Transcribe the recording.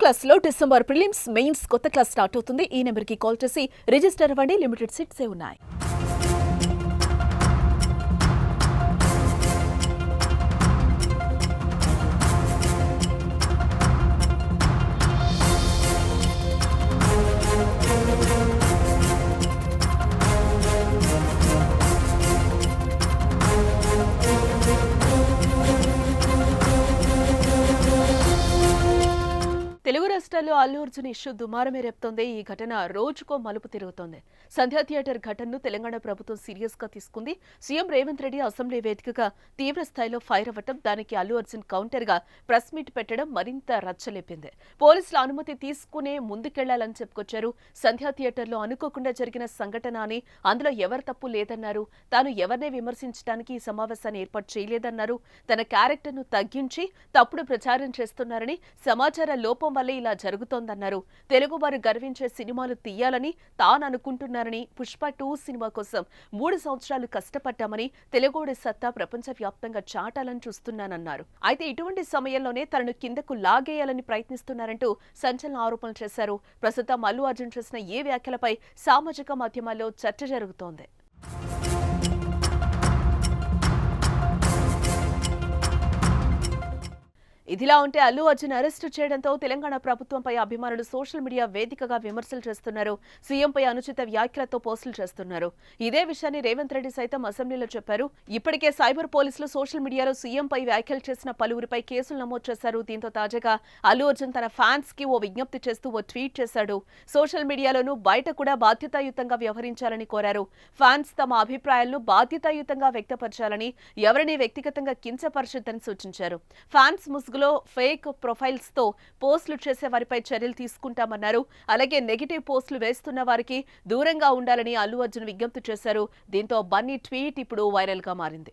క్లాస్లో December prelims mains కొత్త class start అవుతుంది. ఈ నెంబర్కి కాల్ చేసి రిజిస్టర్ అవ్వండి. లిమిటెడ్ సీట్సే ఉన్నాయి. తెలుగు రాష్ట్రాల్లో అల్లు అర్జున్ ఇష్యూ దుమారమే రేపుతోంది. ఈ ఘటన రోజుకో మలుపు తిరుగుతోంది. సంధ్యా థియేటర్ ఘటనను తెలంగాణ ప్రభుత్వం సీరియస్ గా తీసుకుంది. సీఎం రేవంత్ రెడ్డి అసెంబ్లీ వేదికగా తీవ్ర స్థాయిలో ఫైర్ అవ్వటం, దానికి అల్లు అర్జున్ కౌంటర్ గా ప్రెస్ మీట్ పెట్టడం మరింత రచ్చలేపింది. పోలీసుల అనుమతి తీసుకునే ముందుకెళ్లాలని చెప్పుకొచ్చారు. సంధ్యా థియేటర్లో అనుకోకుండా జరిగిన సంఘటన అని, అందులో ఎవరి తప్పు లేదన్నారు. తాను ఎవరినే విమర్శించడానికి ఈ సమావేశాన్ని ఏర్పాటు చేయలేదన్నారు. తన క్యారెక్టర్ను తగ్గించి తప్పుడు ప్రచారం చేస్తున్నారని, సమాచార లోపం వల్లే ఇలా జరుగుతోందన్నారు. తెలుగువారు గర్వించే సినిమాలు తీయాలని తాను అనుకుంటున్నారని, పుష్ప 2 సినిమా కోసం 3 సంవత్సరాలు కష్టపడ్డామని, తెలుగుడి సత్తా ప్రపంచవ్యాప్తంగా చాటాలని చూస్తున్నానన్నారు. అయితే ఇటువంటి సమయంలోనే తనను కిందకు లాగేయాలని ప్రయత్నిస్తున్నారంటూ సంచలన ఆరోపణలు చేశారు. ప్రస్తుతం అల్లు అర్జున్ చేసిన ఏ వ్యాఖ్యలపై సామాజిక మాధ్యమాల్లో చర్చ జరుగుతోంది. ఇదిలా ఉంటే అల్లు అర్జున్ అరెస్టు చేయడంతో తెలంగాణ ప్రభుత్వంపై అభిమానులు సోషల్ మీడియా వేదికగా విమర్శలు చేస్తున్నారు. సీఎంపై అనుచిత వ్యాఖ్యలతో పోస్టులు చేస్తున్నారు. ఇదే విషయాన్ని రేవంత్ రెడ్డి సైతం అసెంబ్లీలో చెప్పారు. ఇప్పటికే సైబర్ పోలీసులు సోషల్ మీడియాలో సీఎంపై వ్యాఖ్యలు చేసిన పలువురిపై కేసులు నమోదు చేశారు. దీంతో తాజాగా అల్లు అర్జున్ తన ఫ్యాన్స్ కి ఓ విజ్ఞప్తి చేస్తూ ఓ ట్వీట్ చేశాడు. సోషల్ మీడియాలోనూ బయట కూడా బాధ్యతాయుతంగా వ్యవహరించాలని కోరారు. ఫ్యాన్స్ తమ అభిప్రాయాలను బాధ్యతాయుతంగా వ్యక్తపరచాలని, ఎవరిని వ్యక్తిగతంగా కించపరచొద్దని సూచించారు. ఫ్యాన్స్ ముసుగులో ఫేక్ ప్రొఫైల్స్ తో పోస్టులు చేసే వారిపై చర్యలు తీసుకుంటామన్నారు. అలాగే నెగిటివ్ పోస్టులు వేస్తున్న వారికి దూరంగా ఉండాలని అల్లు అర్జున్ విజ్ఞప్తి చేశారు. దీంతో బన్నీ ట్వీట్ ఇప్పుడు వైరల్ గా మారింది.